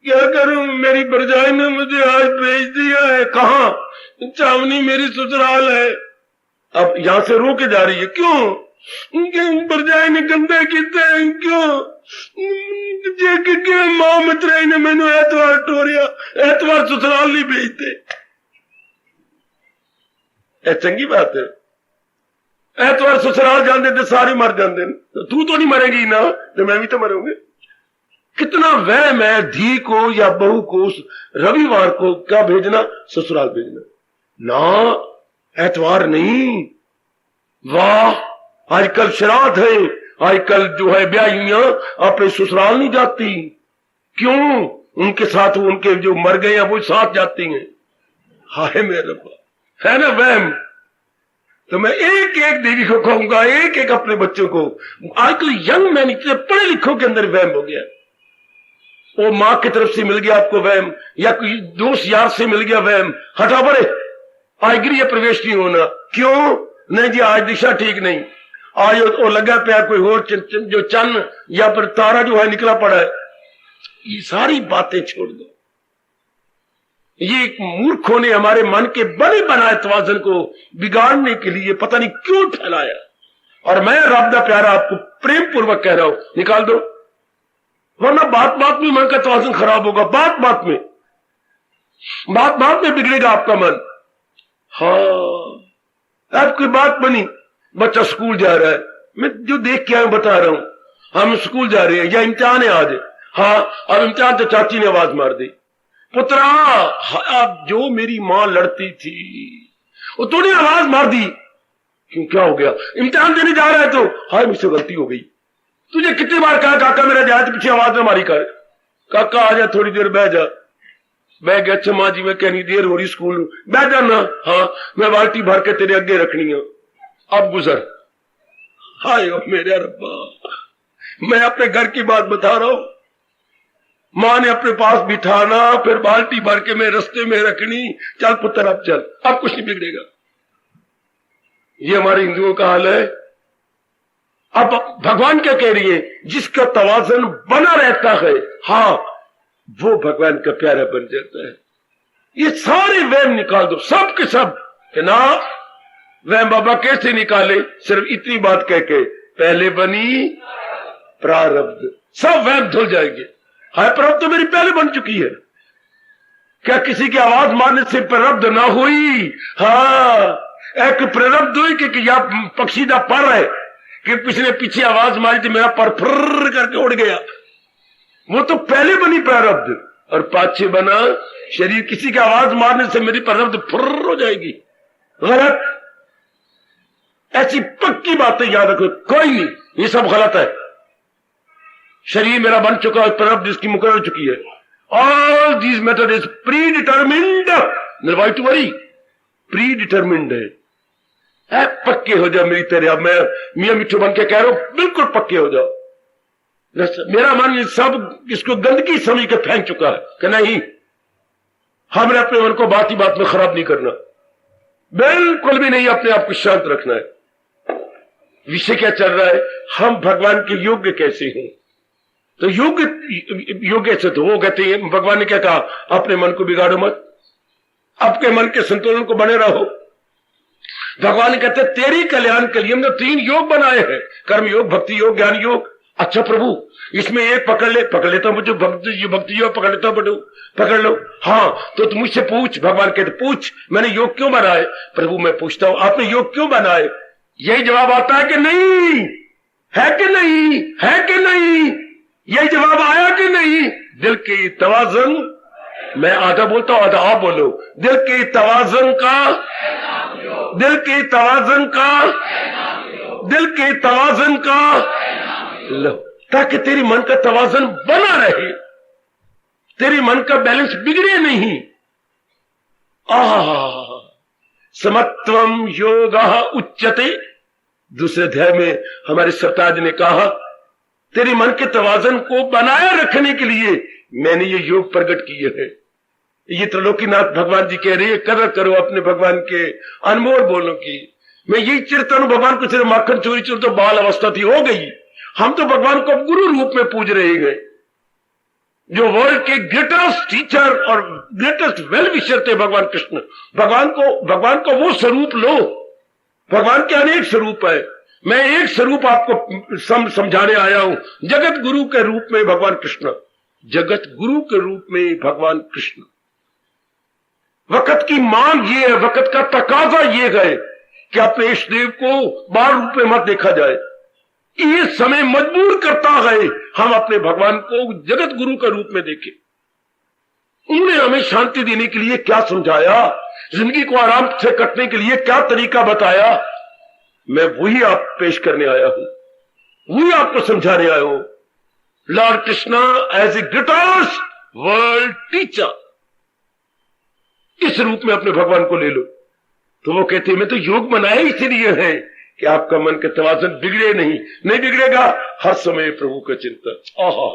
क्या करूं, मेरी भरजाई ने मुझे आज भेज दिया है। कहां, चावनी मेरी ससुराल है। अब यहां से रोके जा रही है, क्यों, भरजाई ने गंदा किया, क्यों मां मित्राई ने मैंने एतवार टोरिया, एतवार ससुराल नहीं भेजते। चंगी बात है, एतवार ससुराल जाते थे सारे मर जाते, तो तू तो नहीं मरेगी ना, तो मैं भी तो मरूंगी। कितना वहम है धी को या बहू को रविवार को क्या भेजना, ससुराल भेजना ना, एतवार नहीं। वाह, आजकल श्राद्ध है, आजकल जो है ब्याहियां अपने ससुराल नहीं जाती, क्यों, उनके साथ उनके जो मर गए हैं वो साथ जाती हैं। हाय मेरे रब्बा, है ना वहम। तो मैं एक एक देवी को कहूंगा, एक एक अपने बच्चों को, आजकल यंग मैन इतने पढ़े लिखों के अंदर वहम हो गया। वो मां की तरफ से मिल गया आपको वहम, या कोई दोस्त यार से मिल गया वहम, हटा पड़े, आज गृह प्रवेश नहीं होना, क्यों, नहीं जी आज दिशा ठीक नहीं, आज वो लगा पे कोई और जो चंद या फिर तारा जो है निकला पड़ा है। ये सारी बातें छोड़ दो। ये एक मूर्खों ने हमारे मन के बने बनाए तवाज़न को बिगाड़ने के लिए पता नहीं क्यों फैलाया। और मैं रब दा प्यारा आपको प्रेम पूर्वक कह रहा हूं, निकाल दो, वरना बात बात में मन का तवाज़ुन खराब होगा। बात बात में बिगड़ेगा आपका मन। हाँ, आपकी बात बनी, बच्चा स्कूल जा रहा है, मैं जो देख के आया बता रहा हूं। हम स्कूल जा रहे हैं या इम्तिहान है आज, हाँ अब इम्तिहान, तो चाची ने आवाज मार दी, पुत्रा अब जो मेरी मां लड़ती थी वो तूने आवाज मार दी, क्यों, क्या हो गया, इम्तिहान देने जा रहा है तो, हाय मुझसे गलती हो गई। तुझे कितनी बार कहा काका मेरा जाए तो पीछे आवाज न मारी कर, काका आ जा थोड़ी देर बह जा। मैं गया, अच्छा मां जी मैं कहनी देर हो रही स्कूल, बह जाना, हाँ मैं बाल्टी भर के तेरे अगे रखनी है, अब गुजर। हाय ओ मेरे रब्बा, मैं अपने घर की बात बता रहा हूं। मां ने अपने पास बिठाना, फिर बाल्टी भर के मैं रास्ते में रखनी, चल पुत्र अब चल, अब कुछ नहीं बिगड़ेगा। ये हमारे हिंदुओं का हाल है। अब भगवान क्या कह रही है, जिसका तवाज़ुन बना रहता है, हाँ वो भगवान का प्यारा बन जाता है। ये सारे वहम निकाल दो, सब के सब, कि ना वहम बाबा कैसे निकाले, सिर्फ इतनी बात कह के, पहले बनी प्रारब्ध, सब वहम धुल जाएंगे। हाय प्रारब्ध तो मेरी पहले बन चुकी है, क्या किसी की आवाज मारने से प्रारब्ध ना हुई। हाँ, एक प्रारब्ध हुई कि या पक्षी दा पर है कि पिछले पीछे आवाज मारी थी, मेरा पर फुर्र करके उड़ गया, वो तो पहले बनी प्रारब्ध। और पाछे बना शरीर, किसी की आवाज मारने से मेरी प्रारब्ध फुर्र हो जाएगी, गलत। ऐसी पक्की बातें याद रखो, कोई नहीं, ये सब गलत है। शरीर मेरा बन चुका है, प्रारब्ध इसकी मुकर्रर हो चुकी है। All these method is predetermined, निर्वाइट टू वरी, प्री डिटर्मिंड है। पक्के हो जाओ मेरी तरह, अब मैं मियां मिठू बन के कह रहा हूं, बिल्कुल पक्के हो जाओ। मेरा मन सब इसको गंदगी समझ के फेंक चुका है कि नहीं, हमने अपने मन को बात ही बात में खराब नहीं करना, बिल्कुल भी नहीं, अपने आप को शांत रखना है। विषय क्या चल रहा है, हम भगवान के योग्य कैसे हैं। तो योग्य से तो वो कहते हैं, भगवान ने क्या कहा, अपने मन को बिगाड़ो मत, अपने मन के संतुलन को बने रहो। भगवान कहते हैं तेरी कल्याण के लिए हमने 3 योग बनाए हैं, कर्म योग, भक्ति योग, ज्ञान योग। अच्छा प्रभु, इसमें एक पकड़ लेता हूं, मुझे भक्ति योग पकड़ लेता हूं, पकड़ लो। हाँ तो तुम मुझसे पूछ, भगवान कहते पूछ, मैंने योग क्यों बनाए। प्रभु मैं पूछता हूं, आपने योग क्यों बनाए। यही जवाब आता है कि नहीं, है कि नहीं, है कि नहीं, ये जवाब आया कि नहीं? दिल की तवाज़ुन, मैं आधा बोलता हूं आधा आप बोलो। दिल की तवाज़ुन का, दिल की तवाज़ुन का, दिल की तवाज़ुन का लो, ताकि तेरी मन का तवाज़ुन बना रहे, तेरी मन का बैलेंस बिगड़े नहीं। समत्वम योगः उच्यते, दूसरे अध्याय में हमारे सरताज ने कहा तेरी मन के तवाज़ुन को बनाए रखने के लिए मैंने ये योग प्रकट किए हैं। ये त्रिलोकीनाथ भगवान जी कह रहे हैं कदर करो अपने भगवान के अनमोल बोलों की। मैं यही चिरता हूं, भगवान को सिर्फ माखन चोरी चोरी तो बाल अवस्था थी, हो गई। हम तो भगवान को गुरु रूप में पूज रहे हैं, जो वर्ल्ड के ग्रेटेस्ट टीचर और ग्रेटेस्ट वेल विशर थे भगवान कृष्ण। भगवान को वो स्वरूप लो। भगवान के अनेक स्वरूप है, मैं एक स्वरूप आपको समझाने आया हूं, जगत गुरु के रूप में भगवान कृष्ण, जगत गुरु के रूप में भगवान कृष्ण। वक्त की मांग ये है, वक्त का तकाजा ये है कि अपने इष्ट देव को बाल रूप में मत देखा जाए। ये समय मजबूर करता है हम अपने भगवान को जगत गुरु के रूप में देखें। उन्होंने हमें शांति देने के लिए क्या समझाया, जिंदगी को आराम से कटने के लिए क्या तरीका बताया, मैं वही आप पेश करने आया हूं, वही आपको समझाने आया हूं। Lord Krishna as a greatest world teacher, इस रूप में अपने भगवान को ले लो। तो वो कहते हैं मैं तो योग बनाया इसलिए है कि आपका मन का तवाज़ुन बिगड़े नहीं बिगड़ेगा, हर समय प्रभु का चिंतन। आहा,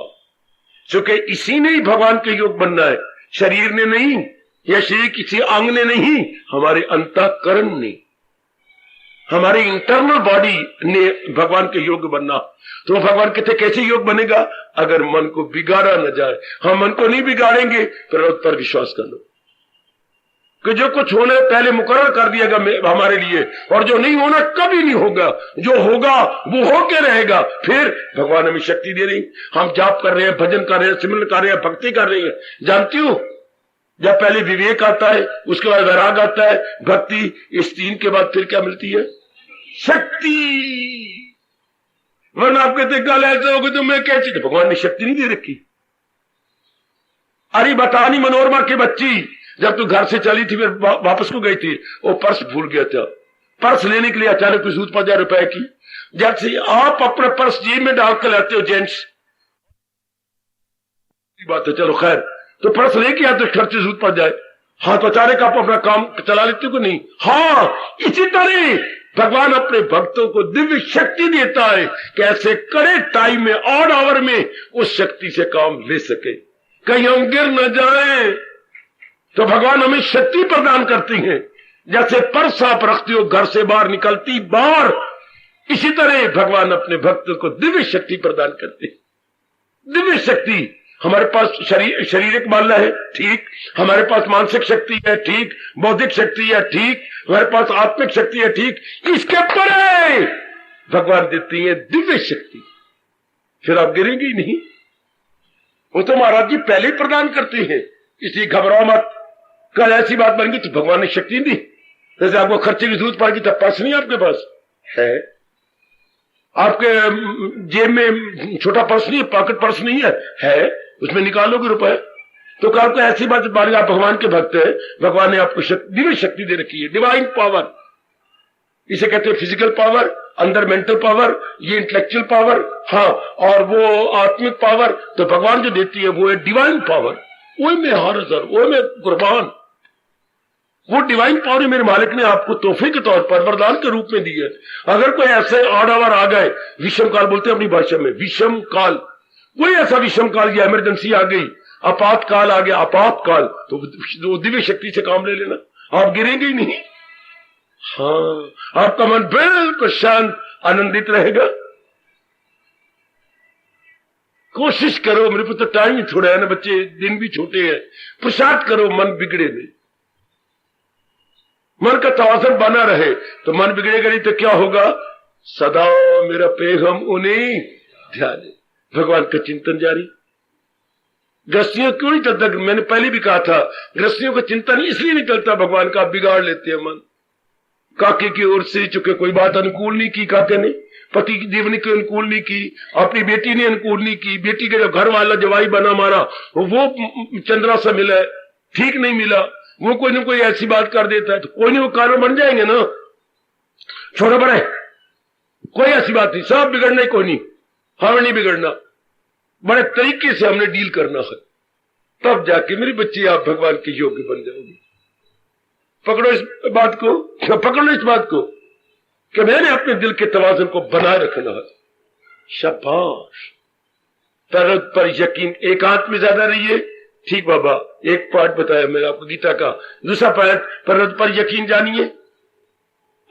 चूंकि इसी ने ही भगवान के योग बनना है, शरीर ने नहीं, या शरीर किसी अंग ने नहीं, हमारे अंतःकरण ने, हमारी इंटरनल बॉडी ने भगवान के योग बनना। तो भगवान कहते कैसे योग बनेगा? अगर मन को बिगाड़ा न जाए। हम मन को नहीं बिगाड़ेंगे, प्रभु पर विश्वास कर लो कि जो कुछ होना पहले मुकर्रर कर दिएगा हमारे लिए, और जो नहीं होना कभी नहीं होगा, जो होगा वो होके रहेगा। फिर भगवान हमें शक्ति दे रही, हम जाप कर रहे हैं, भजन कर रहे हैं, सिमरन कर रहे हैं, भक्ति कर रहे हैं। जानती हो, जब पहले विवेक आता है, उसके बाद वैराग आता है, भक्ति, इस तीन के बाद फिर क्या मिलती है? शक्ति। वरना आप कहते कल ऐसे होगा तो मैं कैसे, भगवान ने शक्ति नहीं दे रखी। अरे बतानी मनोरमा की बच्ची जब तू घर से चली थी, फिर वापस को गई थी, वो पर्स भूल गया था। पर्स लेने के लिए अचानक कुछ सूद 50 रुपए की, जब से आप अपना पर्स जेब में डाल कर लाते हो जेंट्स, बात है, चलो खैर, तो पर्स लेके आते खर्चे सूद पड़ जाए, हाँ तो अचानक आप अपना काम चला लेते हो कि नहीं? हाँ, इसी तरह भगवान अपने भक्तों को दिव्य शक्ति देता है कि ऐसे करे टाइम में, ऑड आवर में उस शक्ति से काम ले सके, कहीं हम गिर न जाए। तो भगवान हमें शक्ति प्रदान करती हैं। जैसे पर्स आप रखते हो घर से बाहर निकलती बाहर, इसी तरह भगवान अपने भक्तों को दिव्य शक्ति प्रदान करते हैं। दिव्य शक्ति हमारे पास शारीरिक मामला है, ठीक, हमारे पास मानसिक शक्ति है, ठीक, बौद्धिक शक्ति है, ठीक, हमारे पास आत्मिक शक्ति है, ठीक, इसके परे भगवान देती है दिव्य शक्ति। फिर आप गिरेंगे ही नहीं, वो तो महाराज जी पहले ही प्रदान करते हैं, इसलिए घबराओ मत। कल ऐसी बात बन गई तो भगवान ने शक्ति दी, जैसे आपको खर्चे की जरूरत पड़ेगी तब पर्स नहीं आपके पास है, आपके जेब में छोटा पर्स नहीं है, पॉकेट पर्स नहीं है, उसमें निकालोगे रुपए। तो कल को ऐसी बात बात, आप भगवान के भक्त है, भगवान ने आपको दिव्य शक्ति दे रखी है, डिवाइन पावर। इसे कहते हैं फिजिकल पावर, अंदर मेंटल पावर, ये इंटेलेक्चुअल पावर, हाँ, और वो आत्मिक पावर तो भगवान जो देती है वो है डिवाइन पावर। वो में हार, वो में कुर्बान, वो डिवाइन पावर मेरे मालिक ने आपको तोहफे के तौर पर वरदान के रूप में दी है। अगर कोई ऐसे ऑर्डर आ गए, विषम काल बोलते हैं अपनी भाषा में, विषम काल, कोई ऐसा विषम काल या इमरजेंसी आ गई, आपातकाल आ गया, आपातकाल, तो दिव्य शक्ति से काम ले लेना, आप गिरेंगे ही नहीं। हाँ, आपका मन बिल्कुल शांत आनंदित रहेगा। कोशिश करो, मेरे को तो टाइम ही थोड़ा है ना, बच्चे दिन भी छोटे हैं, प्रसाद करो मन बिगड़े नहीं, मन का तवाज़ुन बना रहे। तो मन बिगड़ेगा नहीं तो क्या होगा? सदा मेरा पैगम उन्हीं ध्यान, भगवान का चिंतन जारी। गृहस्थियों क्यों नहीं चलता? मैंने पहले भी कहा था, गृहस्थियों का चिंतन इसलिए नहीं चलता भगवान का, बिगाड़ लेते हैं मन। काके की ओर से चुके कोई बात अनुकूल नहीं की काके ने, पति की जीवनी के अनुकूल नहीं की, अपनी बेटी ने अनुकूल नहीं की, बेटी के जो घर वाला जवाई बना मारा वो चंद्रा से मिला, ठीक नहीं मिला, वो कोई ना कोई ऐसी बात कर देता है तो कोई नहीं वो कारण बन जाएंगे ना। छोड़ो बड़े, कोई ऐसी बात नहीं, सब बिगड़ना ही कोई नहीं, हमें नहीं बिगड़ना, बड़े तरीके से हमने डील करना है, तब जाके मेरी बच्ची आप भगवान के योग्य बन जाओगी। पकड़ो इस बात को, पकड़ो इस बात को कि मैंने अपने दिल के तवाज़ुन को बनाए रखना है। शाबाश, पर यकीन, एकांत में ज्यादा रहिए। ठीक बाबा, एक पार्ट बताया मैंने आपको गीता का, दूसरा पार्ट पर यकीन जानिए,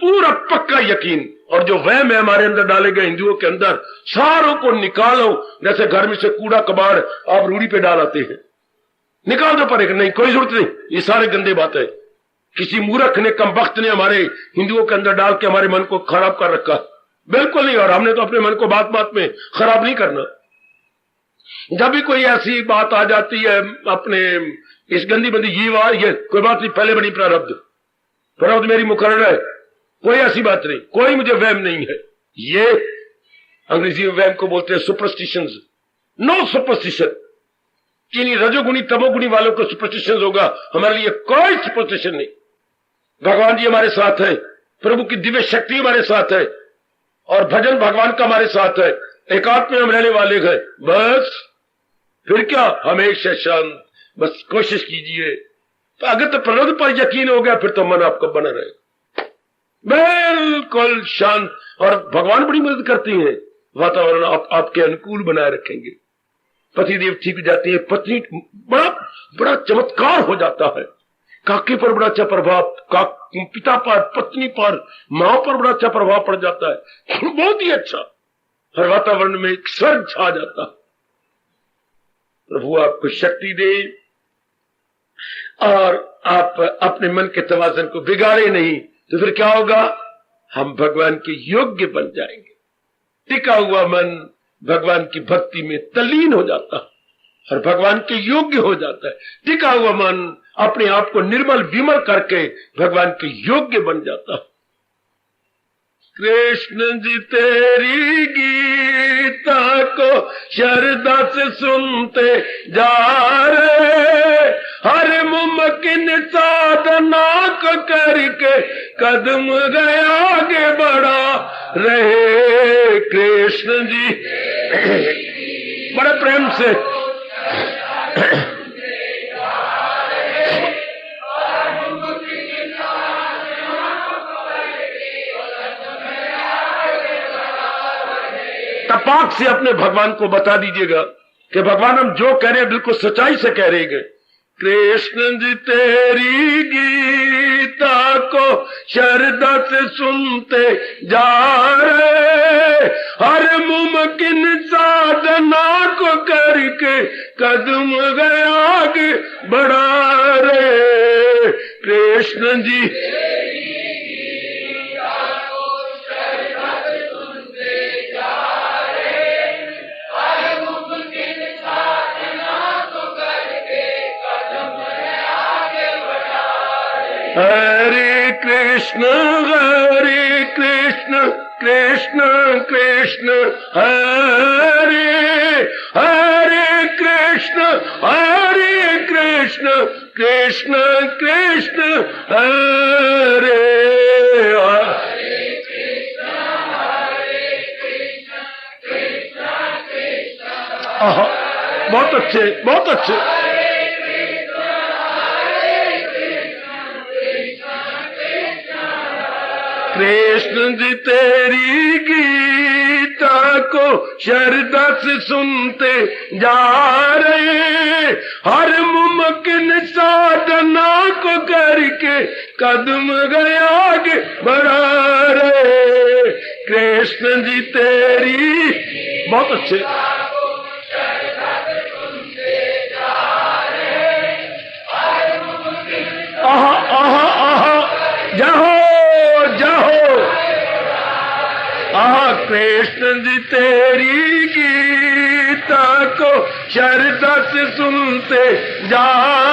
पूरा पक्का यकीन। और जो वहम है हमारे अंदर डाले गए हिंदुओं के अंदर, सारों को निकालो। जैसे घर में से कूड़ा कबाड़ आप रूढ़ी पे डाल आते हैं, निकाल दो पर, नहीं कोई जरूरत नहीं, ये सारे गंदे बातें किसी मूर्ख ने, कमबख्त ने हमारे हिंदुओं के अंदर डाल के हमारे मन को खराब कर रखा, बिल्कुल नहीं। और हमने तो अपने मन को बात बात में खराब नहीं करना। जब भी कोई ऐसी बात आ जाती है अपने इस गंदी बंदी ये कोई बात नहीं, पहले बनी प्रारब्ध मेरी मुकर्रर है, कोई ऐसी बात नहीं, कोई मुझे वहम नहीं है। ये अंग्रेजी में वहम को बोलते हैं सुपरस्टिशंस। नो सुपरस्टिशन, किन्हीं रजोगुणी तमोगुणी वालों को सुपरस्टिशन होगा, हमारे लिए कोई सुपरस्टिशन नहीं। भगवान जी हमारे साथ है, प्रभु की दिव्य शक्ति हमारे साथ है, और भजन भगवान का हमारे साथ है, एकांत में हम रहने वाले हैं। बस फिर क्या, हमेशा शांत, बस कोशिश कीजिए। तो अगर तो प्रलुद पर यकीन हो गया फिर तो मन आपका बना रहेगा बिल्कुल शांत, और भगवान बड़ी मदद करती हैं, वातावरण आपके अनुकूल बनाए रखेंगे। पतिदेव ठीक हो जाती है, पत्नी बड़ा चमत्कार हो जाता है, काके पर बड़ा अच्छा प्रभाव, पिता पर, पत्नी पर, मां पर बड़ा अच्छा प्रभाव पड़ जाता है, बहुत ही अच्छा। हर वातावरण में एक स्वर्ग छा जाता है। प्रभु आपको शक्ति दे और आप अपने मन के तवाज़ुन को बिगाड़े नहीं, तो फिर क्या होगा, हम भगवान के योग्य बन जाएंगे। टिका हुआ मन भगवान की भक्ति में तल्लीन हो जाता है और भगवान के योग्य हो जाता है। टिका हुआ मन अपने आप को निर्मल विमल करके भगवान के योग्य बन जाता है। कृष्ण जी तेरी गीता को श्रद्धा से सुनते जा रहे, हर मुमकिन साधना को करके कदम गए आगे बढ़ा रहे। कृष्ण जी बड़े प्रेम से तपाक से अपने भगवान को बता दीजिएगा कि भगवान हम जो कह रहे हैं बिल्कुल सच्चाई से कह रहे हैं। कृष्ण जी तेरी गीता को श्रद्धा से सुनते जा रहे, हर मुमकिन साधना को करके कदम गए आगे बढ़ा रहे। कृष्ण जी हरे कृष्ण कृष्ण कृष्ण हरे हरे, कृष्ण कृष्ण कृष्ण हरे बहुत अच्छे, बहुत अच्छे। कृष्ण जी तेरी गीता को श्रद्धा से सुनते जा रहे, हर मुमकिन साधना को करके कदम गए आगे बढ़ा रहे। कृष्ण जी तेरी, बहुत अच्छे। आहा आहा आहा, जाओ कृष्ण जी तेरी गीता को श्रद्धा से सुनते जा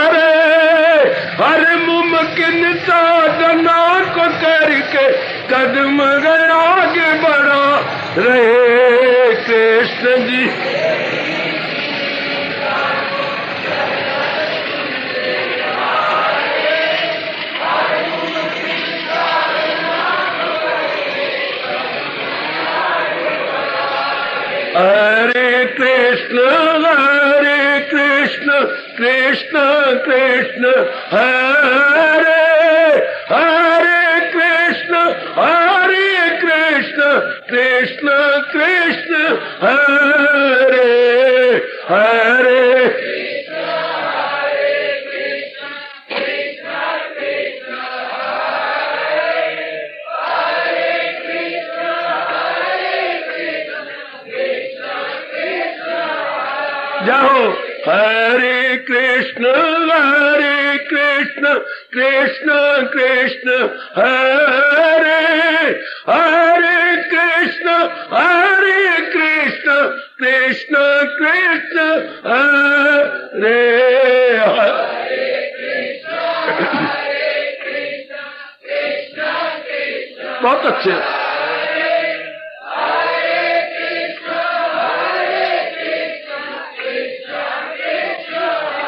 रहे, हर मुमकिन साधना को करके कदम गए आगे बढ़ा रहे कृष्ण जी। हरे कृष्ण कृष्ण कृष्ण हरे हरे, कृष्ण कृष्ण कृष्ण हरे हरे। जाओ हरे कृष्ण कृष्ण कृष्ण हरे हरे, कृष्ण कृष्ण कृष्ण हरे हरे। बहुत अच्छे।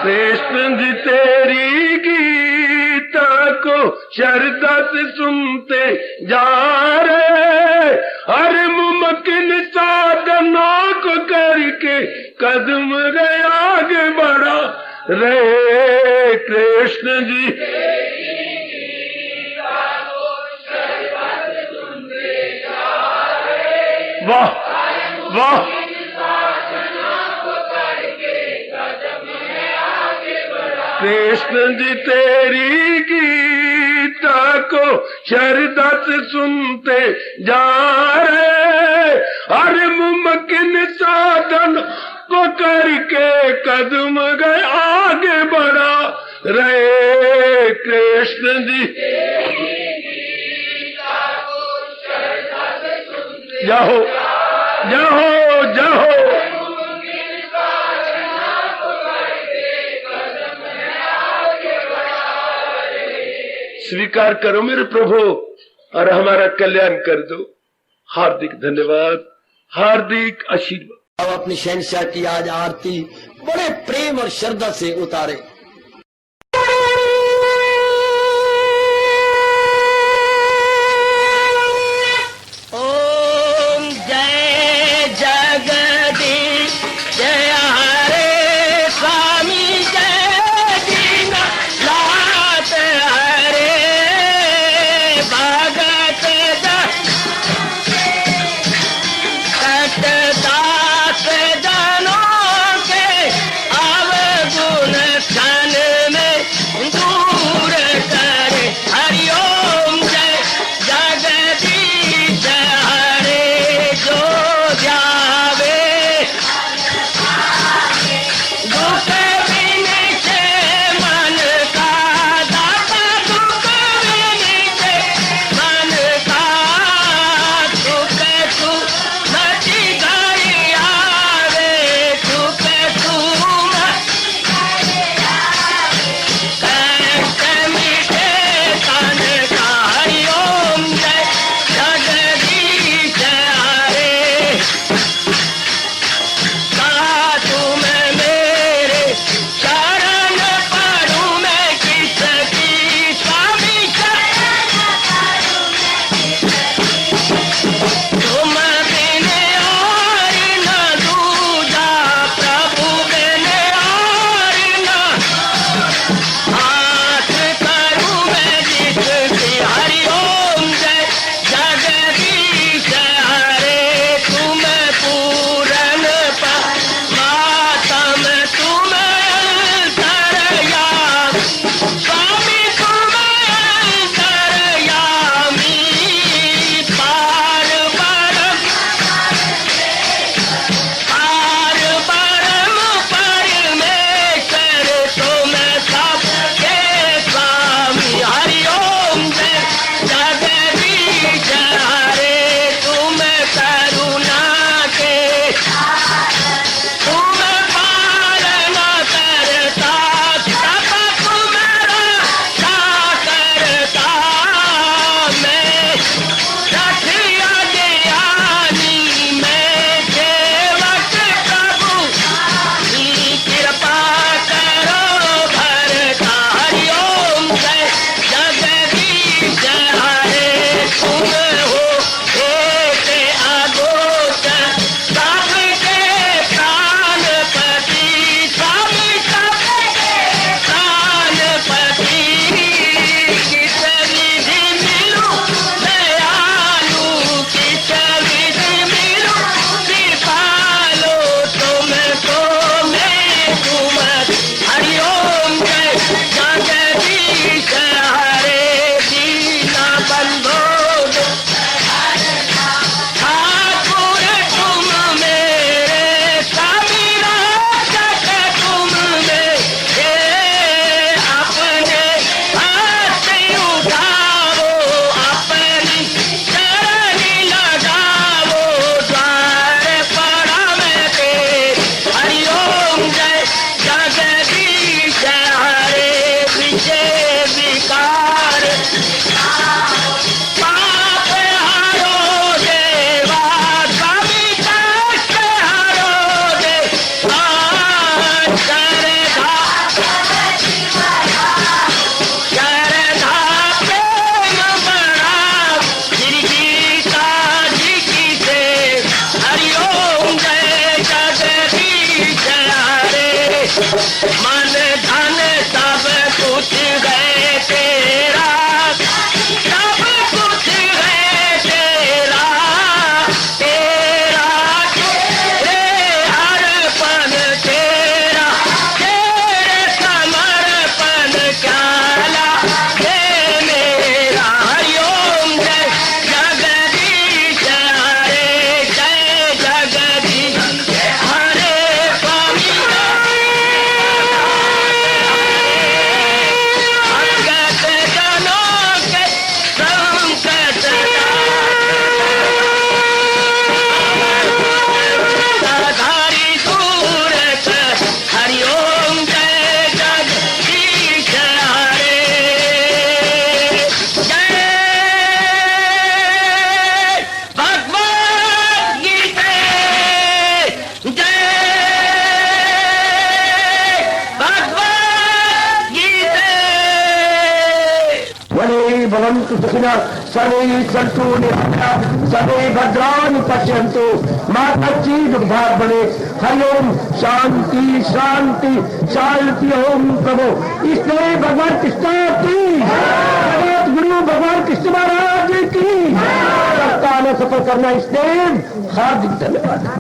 कृष्ण जी तेरी गीता को श्रद्धा से सुनते जा रहे, हर मुमकिन साधनों को करके कदम गए आगे बढ़ा रहे। कृष्ण जी वाह वाह। कृष्ण जी तेरी गीता को श्रद्धा से सुनते जा रहे, हर मुमकिन साधन को करके कदम गए आगे बढ़ा रहे। कृष्ण जी जाओ जाओ जाओ। स्वीकार करो मेरे प्रभु और हमारा कल्याण कर दो। हार्दिक धन्यवाद, हार्दिक आशीर्वाद। अब अपनी शहंशाह की आज आरती बड़े प्रेम और श्रद्धा से उतारे। ओम जय जगदीश जय हरे स्वामी जय दीना लात हरे भगत दास जनों के अवगुण भवन्तु सुखिनः सर्वे सन्तु निरामयाः सर्वे भद्राणि पश्यन्तु मा कश्चित् दुःखभाग् भवेत्। हरि ओम शांति शांति शांति। ओम प्रभु इसलिए भगवान कृष्ण की जगत गुरु भगवान कृष्ण महाराज की सप्ताह में सफल करना इसलिए हार्दिक धन्यवाद।